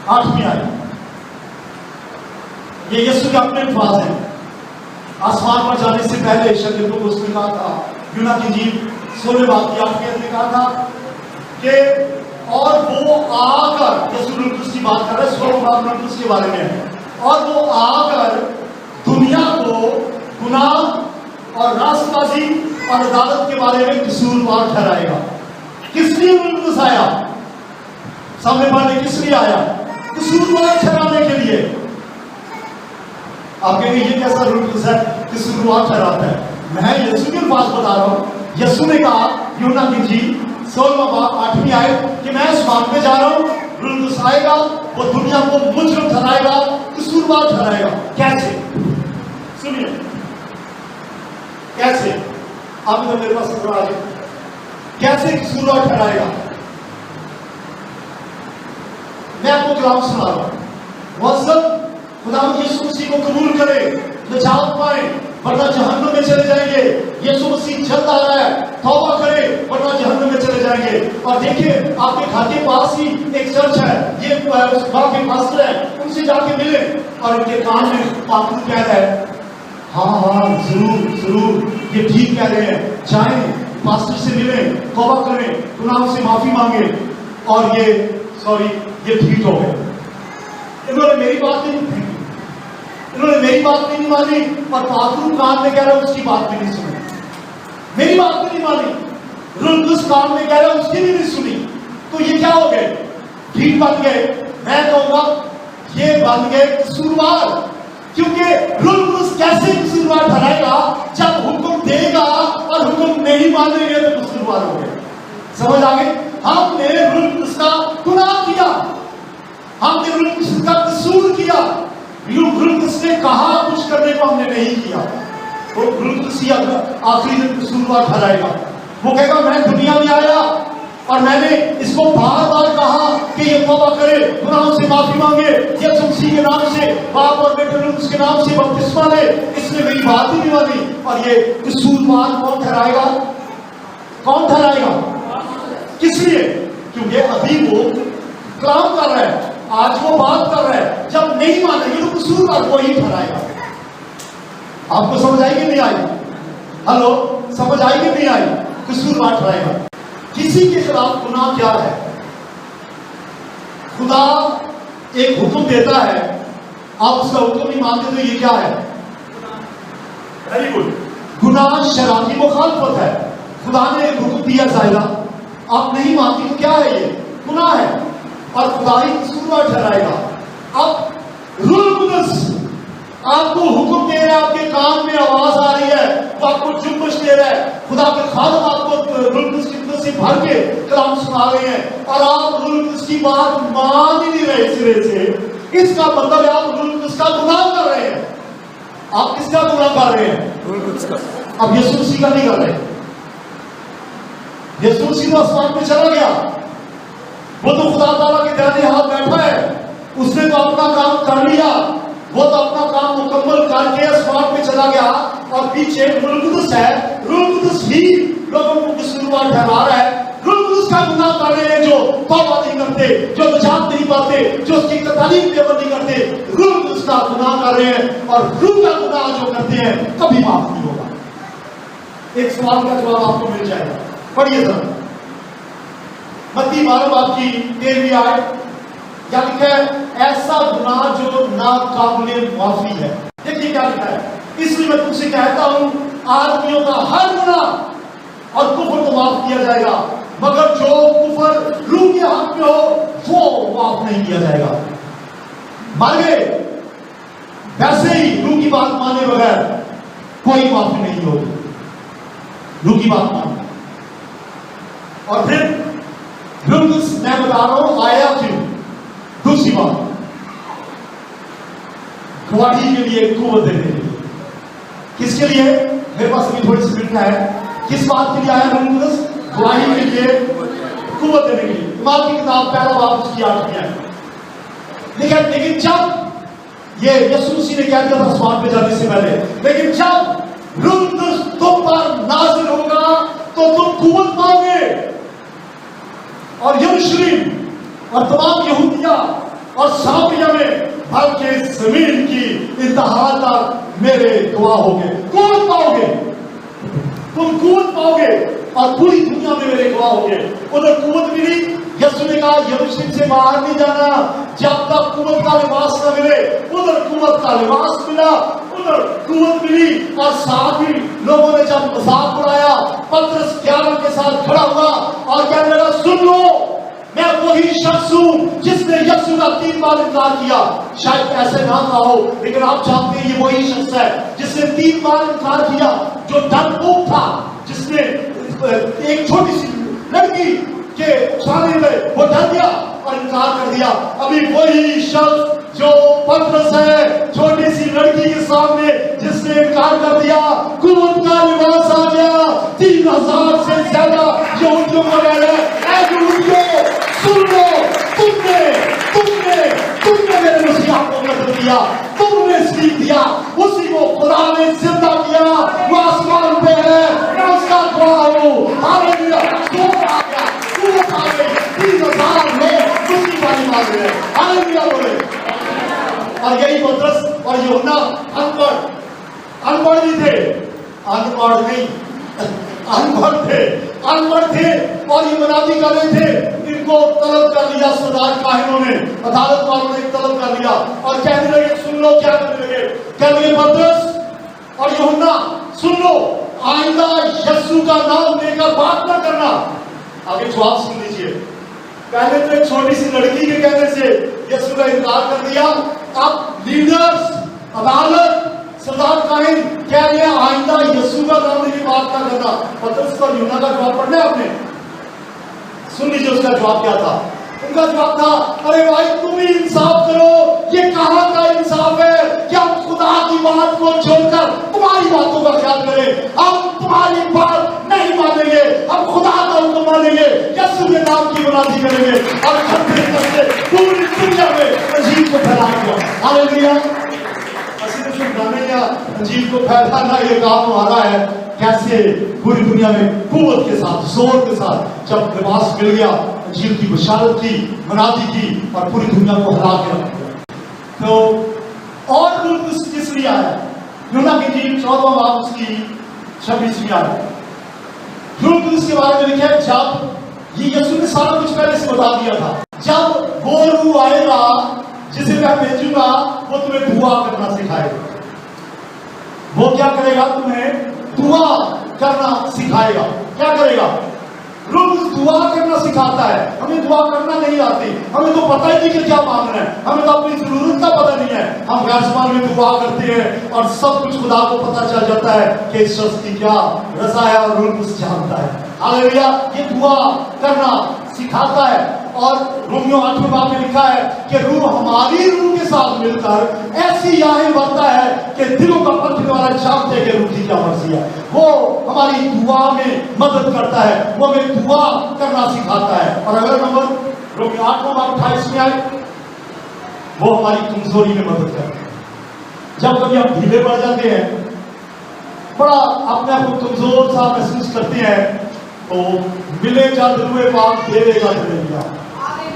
8वीं आयत। ये यीशु के अपने अल्फाज हैं। आसमान पर जाने से पहले शागिर्दों को उसने कहा था, यूहन्ना की इंजील 16वें बाब की 8वीं आयत में कहा था कि और वो आकर, यीशु की बात कर रहे हैं, 16वां बाब के बारे में, और वो आकर दुनिया को गुनाह और रास्तबाजी और अदालत के बारे में कसूरवार ठहराएगा। किस लिए रूह आया? सामने पढ़ने किस लिए आया? कसूरवार ठहराने के लिए। आप कहेंगे ये कैसा रूह है कसूरवार ठहराता है? मैं यीशु के पास बता रहा हूं। यीशु ने कहा यूहन्ना की इंजील 16वां बाब 8वीं आयत कि मैं इस बात में जा रहा हूँ, रूह कुदस आएगा, वो दुनिया को मुजरिम ठहराएगा, कसूरवार ठहराएगा। कैसे? सुनिए कैसे, आप इधर मेरे पास आ जाए, कैसे कसूरवार ठहराएगा? मैं आपको कलाम सुना रहा हूं। वह सब खुदा यीशु मसीह को कबूल करे, निजात पाए, वरना जहन्नुम में चले जाएंगे। यीशु मसीह जल्द आ रहा है, तौबा करे वरना जहन्नुम में चले जाएंगे। और देखिए आपके घर के पास ही एक चर्च है, ये वहां के पास्टर है, उनसे जाके मिले और उनके कान में पापू कह रहा है, हाँ जरूर जरूर ये ठीक कह रहे हैं, जाएं पास्टर से मिलें, तौबा करें, गुनाहों से माफी मांगे और ये ठीक हो गए। इन्होंने मेरी बात नहीं सुनी, इन्होंने मेरी बात नहीं मानी और पादरू कान में कह रहा है उसकी बात भी नहीं सुनी, मेरी बात भी नहीं मानी, रुल्दुस कान में कह रहा है उसकी भी नहीं सुनी। तो ये क्या हो गए? ठीक बन गए। मैं कहूंगा ये बन गए कसूरवार, क्योंकि रुल्दुस कैसे कसूरवार ठहराएगा जब हुक्म देगा और हुक्म नहीं मानेंगे तो कसूरवार हो गए। समझ आ गई? हमने रुल्दुस का गुनाह किया, हमने रुल्दुस का कसूर किया। रुल्दुस ने कहा कुछ करने को हमने नहीं किया, तो रुल्दुस ही आखिरी दिन कसूरवार ठहराएगा। वो कहेगा मैं दुनिया में आया और मैंने इसको बार बार कहा कि ये तौबा करे, गुनाहों से माफी मांगे, यीशु मसीह के नाम से, बाप और बेटे रुल्दुस के नाम से बपतिस्मा ले, इसने मेरी बात ही नहीं मानी। और ये कसूरवार कौन ठहराएगा? कौन ठहराएगा? किस लिए? क्योंकि अभी वो काम कर रहा है, आज वो बात कर रहा है, जब नहीं मानेंगे तो कसूरवार को ही ठहराएगा। आपको समझ आएगी नहीं आई? हेलो, समझ आएगी नहीं आई? कसूरवार ठहराएगा। किसी के खिलाफ गुनाह क्या है? खुदा एक हुक्म देता है, आप उसका हुक्म नहीं मानते तो ये क्या है? वेरी गुड, गुनाह शरअ की मुखालफत है। खुदा ने एक हुक्म दिया जाएगा, आप नहीं मानती तो क्या है? ये गुनाह है और खुदा ही कसूरवार ठहराएगा। अब रूह कुदस आपको हुक्म दे रहा है, आपके कान में आवाज आ रही है, वो आपको जुम्मश दे रहा है, खुदा के खादम आपको रूह कुदस की मदद से भर के कलाम सुना रहे हैं और आप रूह कुदस की बात मान ही नहीं रहे सिरे से। इसका मतलब है आप रूह कुदस का गुनाह कर रहे हैं। आप किसका गुनाह कर रहे हैं? रूह कुदस का। अब यीशु मसीह का नहीं कर रहे। यीशु मसीह तो आसमान में चला गया, वो तो खुदा ताला के दाहिने हाथ बैठा है, उसने तो अपना काम कर लिया, वो तो अपना काम मुकम्मल करके आसमान में चला गया और पीछे रूह कुदस है। रूह कुदस ही लोगों को कसूरवार ठहरा रहा है। रूह कुदस का गुनाह कर रहे हैं जो तौबा नहीं करते, जो निजात नहीं पाते, जो उसकी तालीम पे अमल नहीं करते, रूह कुदस का गुनाह कर रहे हैं और रूह का गुनाह जो करते हैं कभी माफ नहीं होगा। एक सवाल का जवाब आपको मिल जाएगा, पढ़िए जरा मत्ती 12 बाब की 13वीं आयत, क्या लिखा है? ऐसा गुनाह जो नाकाबिले माफी है। देखिए क्या लिखा है, इसलिए मैं तुमसे कहता हूं आदमियों का हर गुनाह और कुफर को माफ किया जाएगा, मगर जो कुफर रूह के हाथ में हो वो माफ नहीं किया जाएगा। मर गए, वैसे ही रूह की बात माने बगैर कोई माफी नहीं होगी। रूह की बात माने और फिर मैं बता रहा हूं आया क्यों। दूसरी बात, गवाही के लिए, कुव्वत देने के लिए। किसके लिए? मेरे पास अभी थोड़ी सी मिलता है, किस बात के लिए आया रूह कुदस? गवाही के लिए, कुव्वत देने के लिए। इमाम की किताब पहला बाब उसकी 8वीं आयत। लेकिन जब ये यीशु मसीह ने क्या किया था आसमान पे जाने से पहले, लेकिन जब रूह कुदस तुम पर नाज़िल होगा तो तुम कुव्वत पाओगे और यरूशलेम और तमाम यहूदिया और सामरिया में बल्कि जमीन की इंतहा तक मेरे गवाह होगे। कुव्वत पाओगे, तुम कुव्वत पाओगे और पूरी दुनिया में मेरे गवाह होगे। उधर कुव्वत मिली, यीशु ने कहा यरूशलेम से बाहर नहीं जाना जब तक कुव्वत का लिबास न मिले। उधर कुव्वत का लिबास मिला, उधर कुव्वत मिली और साथ ही लोगों ने जब मजाक उड़ाया, पतरस 11 के साथ खड़ा हुआ और कहने लगा सुन लो, मैं वही शख्स हूं जिसने यीशु का 3 बार इनकार किया। शायद ऐसे ना कहो, लेकिन आप जानते हैं ये वही शख्स है जिसने 3 बार इनकार किया, जो डरपोक था, जिसने ایک چھوٹی سی لڑکی کے سامنے میں وہ ڈر گیا اور انکار کر دیا. ابھی وہی شخص جو پترس ہے, چھوٹی سی لڑکی کے سامنے جس نے انکار کر دیا, قوت کا لباس آ گیا, 3000 سے زیادہ یہودیوں کو لے لے. اے یہودیوں سن لو, تم نے میرے مسیح کو قتل کیا, تم نے سیکھ دیا, اسی کو خدا نے زندہ کیا, وہ آسمان پہ ہے, میں اس کا گواہ ہوں. ہاللیلویا. قوت آ گیا, قوت آ گئی, 30,000 لوگ مسیح والی مان رہے ہیں. ہاللیلویا بولے. اور یہی پترس اور یوحنا انپڑھ بھی تھے, انپڑھ نہیں, انپڑھ تھے اور یہ منادی کر رہے تھے. ان کو طلب کر لیا سردار کاہنوں نے, عدالت والوں نے طلب کر لیا اور کہنے لگے سن لو, کیا کرنے لگے, کہنے لگے پترس اور یوحنا سن لو, آئندہ یسوع کا نام لے کر بات نہ کرنا. آگے جواب سن لیجیے. پہلے تو ایک چھوٹی سی لڑکی کے کہنے سے یسوع کا انکار کر دیا, اب لیڈرز, عدالت, سردار کاہن کہہ رہے ہیں آئندہ یسوع کا نام لے کے بات نہ کرنا. پترس اور یوحنا کا جواب پڑھنا ہے آپ نے, سن لیجیے اس کا جواب کیا تھا. ان کا جواب تھا, ارے بھائی تم ہی انصاف کرو, یہ کہاں کا انصاف ہے کہ ہم خدا کی بات کو چھوڑ کر تمہاری باتوں کا خیال کریں. ہم تمہاری بات نہیں مانیں گے, ہم خدا کا حکم مانیں گے, یسوع کے نام کی منادی کریں گے اور کرتے کرتے پوری دنیا میں انجیل کو پھیلائیں گے. ہاللیلویا. صرف گانے یا انجیل کو پھیلانا یہ کام ہمارا ہے. کیسے پوری دنیا میں قوت کے ساتھ, زور کے ساتھ جب لباس مل گیا, انجیل کی بشارت کی, منادی کی اور پوری دنیا کو ہلا کے رکھ دیا. تو اور روح کس لیے آیا؟ یوحنا کی انجیل 14واں باب اس کی 26ویں آیت. روح قدس کے بارے میں لکھا ہے, جب یہ یسوع نے سارا کچھ پہلے سے بتا دیا تھا, جب وہ روح آئے گا جسے میں بھیجوں گا وہ تمہیں دعا کرنا سکھائے گا. وہ کیا کرے گا؟ تمہیں دعا کرنا سکھائے گا. کیا کرے گا؟ روح دعا کرنا سکھاتا ہے. ہمیں دعا کرنا نہیں آتی, ہمیں تو پتہ ہی نہیں کہ کیا مانگنا ہے, ہمیں تو اپنی ضرورت کا پتہ نہیں ہے. ہم غیر زبان میں دعا کرتے ہیں اور سب کچھ خدا کو پتہ چل جاتا ہے کہ اس شخص کی کیا رضا ہے اور روح اس جانتا ہے. ہاللیلویا. یہ دعا کرنا سکھاتا ہے. اور رومیو 8 باب میں لکھا ہے کہ روح ہماری روح کے ساتھ مل کر ایسی آہیں بھرتا ہے کہ دلوں کا پرکھنے والا جانتے ہیں کہ روح کی کیا مرضی ہے. وہ ہماری دعا میں مدد کرتا ہے, وہ ہمیں دعا کرنا سکھاتا ہے. اور اگلا نمبر رومیو 8 باب 28 میں آئے, وہ ہماری کمزوری میں مدد کرتا ہے. جب کبھی ہم ڈھیلے پڑ جاتے ہیں, بڑا اپنے آپ کو کمزور سا محسوس کرتے ہیں, تو ملے جد روح پاک دے گا دلیریا.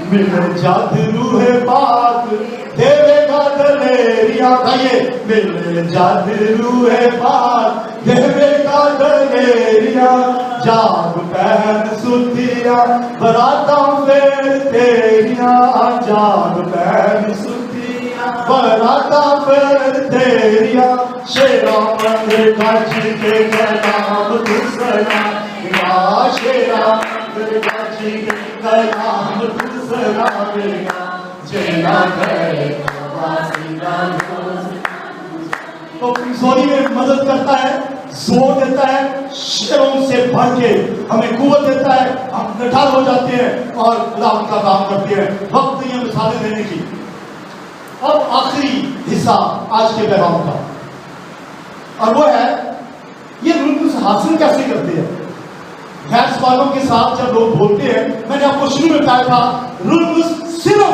ملے جد روح پاک دے گا دلیریا. کہیے ملے جد روح پاک دے گا دلیریا. جاگ پہن ستیا براتا پھر تیریا. جاگ پہن ستیا براتا پھر تیریا. شیرا مندر کج کے کلام دوسرا یا شیرا مندر کج کے کلام دوسرا میرا جینا ہے تو کمزوری میں مدد کرتا ہے, زور دیتا ہے, شیروں سے بڑھ کے ہمیں قوت دیتا ہے. ہم نڈھال ہو جاتے ہیں اور خدا ان کا کام کرتے ہیں. وقت یہ مثالیں دینے کی. اب آخری حصہ آج کے پیغام کا, اور وہ ہے یہ روح سے حاصل کیسے کرتے ہیں. غیر والوں کے ساتھ جب لوگ بولتے ہیں, میں نے آپ کو شروع میں کہا تھا روح صرف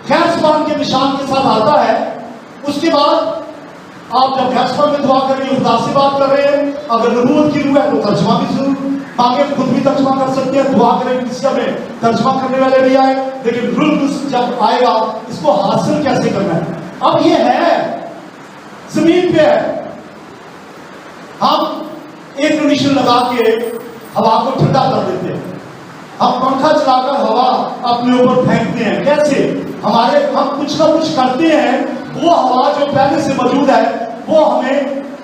غیر زبان کے نشان کے ساتھ آتا ہے. اس کے بعد آپ جب غیر زبان میں دعا کر رہے ہیں, خدا سے بات کر رہے ہیں, اگر نبوت کی روح ہے تو ترجمہ بھی ضرور مانگے, خود بھی ترجمہ کر سکتے ہیں. دعا کریں کسی میں ترجمہ کرنے والے بھی آئے, لیکن روح جب آئے گا اس کو حاصل کیسے کرنا ہے. اب یہ ہے زمین پہ ہے, ہم ایئر کنڈیشن لگا کے ہوا کو ٹھنڈا کر دیتے ہیں, ہم پنکھا چلا کر ہوا اپنے اوپر پھینکتے ہیں. کیسے؟ ہم کچھ نہ کچھ کرتے ہیں, وہ ہوا جو پہلے سے موجود ہے وہ ہمیں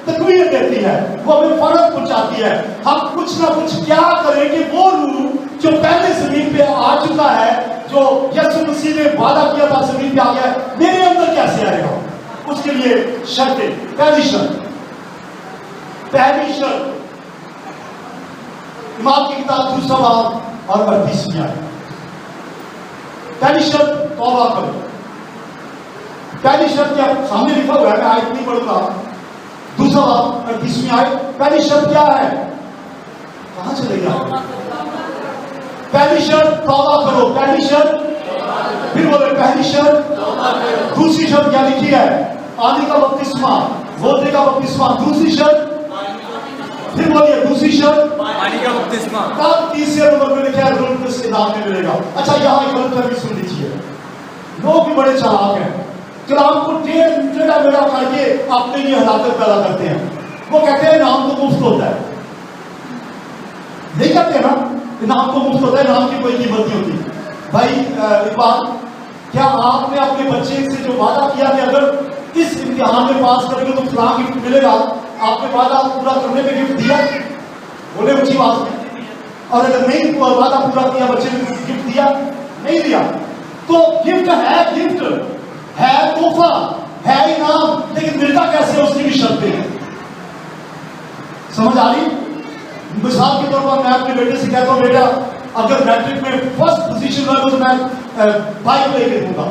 تقویت دیتی ہے, وہ ہمیں فرق پہنچاتی ہے. ہم کچھ نہ کچھ کیا کریں کہ وہ روح جو پہلے زمین پہ آ چکا ہے, جو یسوع مسیح نے وعدہ کیا تھا زمین پہ آ گیا ہے, میرے اندر کیسے آئے گا. اس کے لیے شرطیں. پہلی شرط ایمان کی کتاب 2 باب اور 38 آیت. پہلی شرط توبہ کرو. پہلی شرط کیا سامنے لکھا ہوا ہے, میں آیت نہیں پڑھوں گا. 2 باب 38 آیت. پہلی شرط کیا ہے؟ کہاں چلے گیا؟ پہلی شرط توبہ کرو. پہلی شرط, پھر بولے پہلی شرط. دوسری شرط کیا لکھی ہے؟ پانی کا بپتسمہ, ہوتے کا بپتسمہ. دوسری شرط, پھر بولیے دوسری شرط پانی کا بپتسمہ. تب تیسرے نمبر میں لکھا ہے روح القدس انعام میں ملے گا. اچھا یہاں ایک غلط فہمی سن لیجیے. لوگ بھی بڑے چالاک ہیں, کلام کو ٹیڑھا میڑھا کر کے اپنے لیے ہلاکت پیدا کرتے ہیں. وہ کہتے ہیں انعام تو مفت ہوتا ہے. نہیں کہتے نا انعام تو مفت ہوتا ہے, انعام کی کوئی قیمت نہیں ہوتی. بھائی اقبال, کیا آپ نے اپنے بچے سے جو وعدہ کیا کہ اگر اس امتحان میں پاس کریں گے تو فلاں گفٹ ملے گا, آپ نے وعدہ پورا کرنے میں گفٹ دیا؟ بولے اونچی بات ہے. اور اگر نہیں وعدہ پورا کیا, بچے نے گفٹ دیا نہیں دیا, تو گفٹ ہے, گفٹ ہے, تحفہ ہے, انعام, لیکن ملتا کیسے اس کی بھی شرطیں ہیں. سمجھ آ رہی؟ مثال کے طور پر میں اپنے بیٹے سے کہتا ہوں بیٹا اگر میٹرک میں فرسٹ پوزیشن لگا تو میں بائک لے کے دوں گا.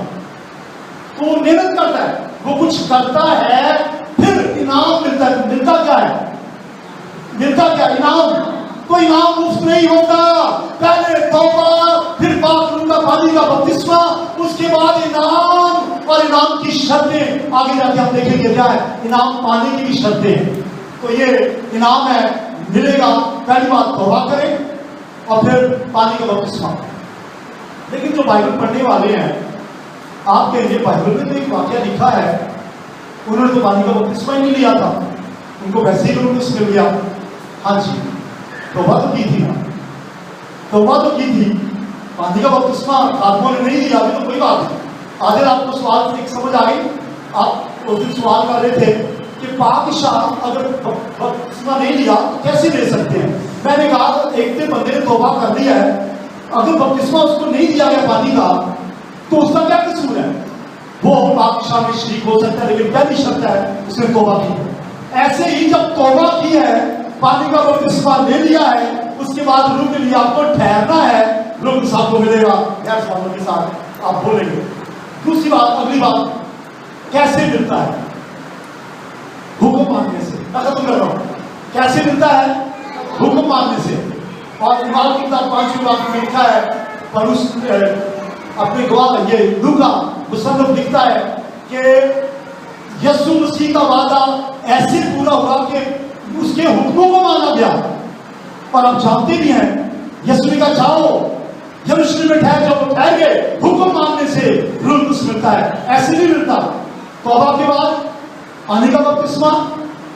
تو وہ محنت کرتا ہے, وہ کچھ کرتا ہے, پھر انعام ملتا ہے. ملتا کیا ہے؟ ملتا کیا؟ انعام. تو انعام مفت نہیں ہوتا. پہلے توبہ, پھر پاک روح کا پانی کا بپتسمہ, اس کے بعد انعام. اور انعام کی شرطیں آگے جا کے ہم دیکھیں گے کیا ہے. انعام پانے کی بھی شرطیں ہیں. تو یہ انعام ہے, ملے گا. پہلی بات توبہ کریں اور پھر پانی کا بپتسمہ. لیکن جو بائبل پڑھنے والے ہیں, آپ کہیں گے بائبل میں تو ایک واقعہ لکھا ہے, انہوں نے تو پانی کا بپتسمہ ہی نہیں لیا تھا, ان کو ویسے ہی روح القدس مل گیا. ہاں جی, توبہ تو کی تھی نا, توبہ تو کی تھی. پانی کا بپتسمہ آدموں نے نہیں لیا تو کوئی بات نہیں. آج آپ کو سوال ایک سمجھ آئی. آپ اس دن سوال کر رہے تھے کہ پاکشاہ اگر بپتسمہ نہیں لیا تو کیسے لے سکتے ہیں. میں نے کہا ایک دن بندے نے توبہ کر لیا ہے, اگر بپتسمہ اس کو نہیں دیا گیا پانی کا تو اس کا کیا قصور ہے؟ وہ پاکشاہ میں شریک ہو سکتا ہے, لیکن پہلی شرط ہے اس نے توبہ کی. ایسے ہی جب توبہ کی ہے, پانی کا بپتسمہ لے لیا ہے, اس کے بعد روح کے لیے آپ کو ٹھہرنا ہے, روح القدس آپ کو ملے گا. غیر سوالوں کے ساتھ آپ بولیں گے. دوسری بات, اگلی بات, کیسے ملتا ہے؟ حکم ماننے سے. میں ختم کر رہا ہوں. کیسے ملتا ہے؟ حکم ماننے سے. اور ایمان کی کتاب 5ویں باب میں لکھا ہے, پولس اپنے گواہ یہ لوکا مصنف لکھتا ہے کہ یسوع مسیح کا وعدہ ایسے پورا ہوا کہ اس کے حکموں کو مانا گیا. اور آپ جانتے بھی ہیں یسوع نے کہا جاؤ یروشلم میں ٹھہر جاؤ, ٹھہر گئے. حکم ماننے سے روح القدس ملتا ہے, ایسے نہیں ملتا. توبہ کے بعد پانی کا بپتسمہ,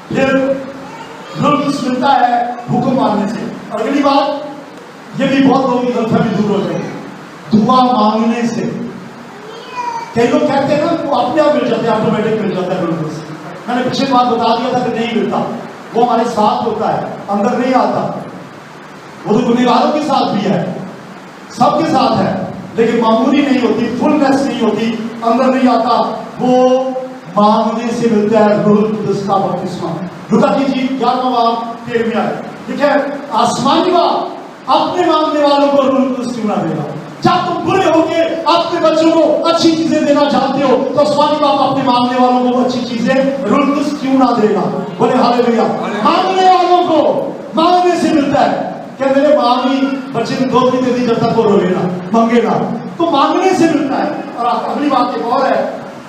پھر روح القدس ملتا ہے حکم ماننے سے. اور اگلی بات, یہ بھی بہت لوگوں کی غلط فہمی دور ہو جائے گی, دعا مانگنے سے. کئی لوگ کہتے ہیں نا وہ اپنے آپ مل جاتے ہیں, آٹومیٹک مل جاتا ہے روح القدس. میں نے پچھلے بات بتا دیا تھا کہ نہیں ملتا, وہ ہمارے ساتھ ہوتا ہے, اندر نہیں آتا. وہ تو گنہگاروں کے ساتھ بھی ہے, سب کے ساتھ ہے, لیکن معمولی نہیں ہوتی, فلنس نہیں ہوتی, اندر نہیں آتا. وہ مانگنے سے ملتا ہے روح القدس کا بپتسمہ. لوکا کیجیے 11واں باب 13ویں آیت. ٹھیک ہے, آسمانی باپ اپنے مانگنے والوں کو روح القدس کیوں نہ دے گا؟ جب تم برے ہو کے اپنے بچوں کو اچھی چیزیں دینا چاہتے ہو تو آسمانی باپ اپنے مانگنے والوں کو اچھی چیزیں روح القدس کیوں نہ دے گا؟ بولے ہاللیلویا. مانگنے والوں کو مانگنے سے ملتا ہے. کہ میرے مامی بچے نے دودھ نہیں دے دی جب تک وہ روے گا, مانگے گا, تو مانگنے سے ملتا ہے. اور اگلی بات ایک اور ہے,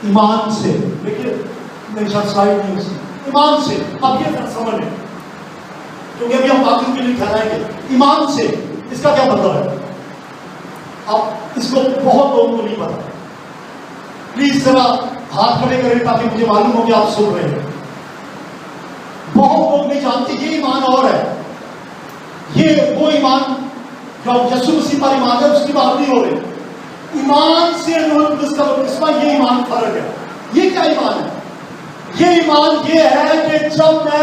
ایمان سے. دیکھیے میری شاید سلائڈ نہیں اس کی, ایمان سے. اب یہ سمجھ لیں کیونکہ ابھی ہم باقی کے لیے ٹھہرائیں گے. ایمان سے اس کا کیا مطلب ہے؟ اب اس کو بہت لوگوں کو نہیں پتا. پلیز ذرا ہاتھ کھڑے کریں تاکہ مجھے معلوم ہو کہ آپ سن رہے ہیں. بہت لوگ نہیں جانتے یہ ایمان اور ہے. یہ وہ ایمان جو یسوع مسیح پر ایمان ہے اس کی بات نہیں ہو رہی. ایمان سے روح القدس کا بپتسمہ, یہ ایمان فرق ہے. یہ کیا ایمان ہے؟ یہ ایمان یہ ہے کہ جب میں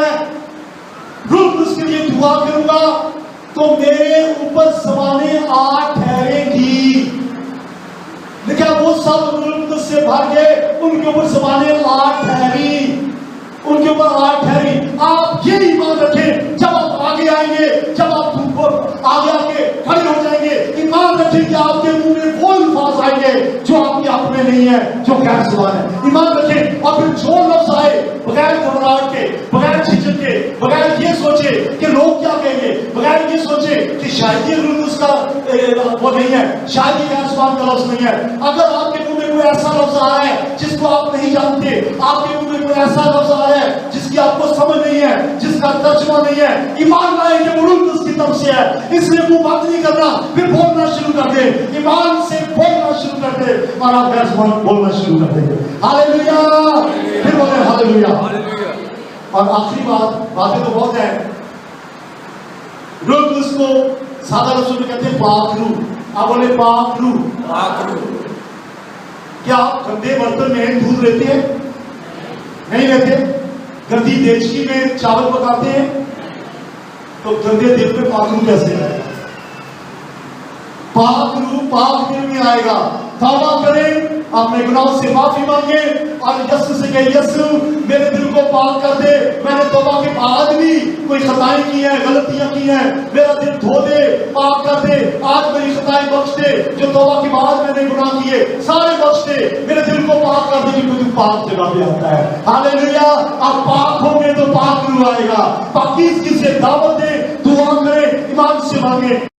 روح القدس کے لیے دعا کروں گا تو میرے اوپر زبانیں آ ٹھہریں گی. لیکن وہ سب روح القدس سے بھر گئے, ان کے اوپر زبانیں آ ٹھہری, ان کے اوپر آ ٹھہری. آپ یہ ایمان رکھیں, جب آپ آگے آئیں گے, جب آپ आगे आके खड़े हो जाएंगे। ईमान रखें कि आपके मुंह में वो अल्फाज आएंगे जो आपके अपने नहीं है, जो गैर ज़ुबान है। ईमान रखें और फिर जो लफ्ज आए बगैर घबराहट के, बगैर झिझक के, बगैर ये सोचे कि लोग क्या कहेंगे, बगैर ये सोचे कि शायद ये रूल उसका वो नहीं है, शायद ये गैर ज़ुबान का लफ्ज नहीं है। अगर आपके मुंह में कोई ऐसा लफ्ज आ रहा है जिसको आप नहीं जानते, आपके मुंह में कोई ऐसा लफ्ज आ रहा है जिसकी आपको समझ नहीं है, जिसका तर्जुमा नहीं है, ईमान लाए कि वो रूल उसकी तरफ से है, इसलिए मुंह बंद नहीं करना, फिर बोलना शुरू कर दे, ईमान से बोलना शुरू कर दे और आप गैर ज़ुबान बोलना शुरू कर देंगे। हालेलुया, फिर बोले हालेलुया। और आखिरी बातें तो बहुत है। लोग उसको सादा लफ्ज़ों में कहते हैं पाक रूह। आप बोले पाक रूह। पाक रूह। क्या आप गंदे बर्तन में दूध लेते हैं? नहीं लेते। गंदी देचकी में चावल पकाते हैं, तो गंदे दिल में पाक रूह कैसे आएगा? पाक रूह पाक दिल में आएगा। तौबा करें, अपने गुनाहों से माफी मांगे और यीशु से कहे, यीशु मेरे दिल को पाक कर दे, मैंने तौबा के बाद भी कोई खताएं की हैं, गलतियां की हैं, मेरा दिल धो दे, पाक कर दे, आज मेरी खताएं बख्श दे, जो तौबा के बाद मैंने गुनाह किए सारे बख्श दे, मेरे दिल को पाक कर दे, क्योंकि तू पाक जगह पे आता है। हालेलुया। आप पाक होंगे तो पाक रूह आएगा। पाकीज़गी से दावत दे, दुआ करें, ईमान से मांगे।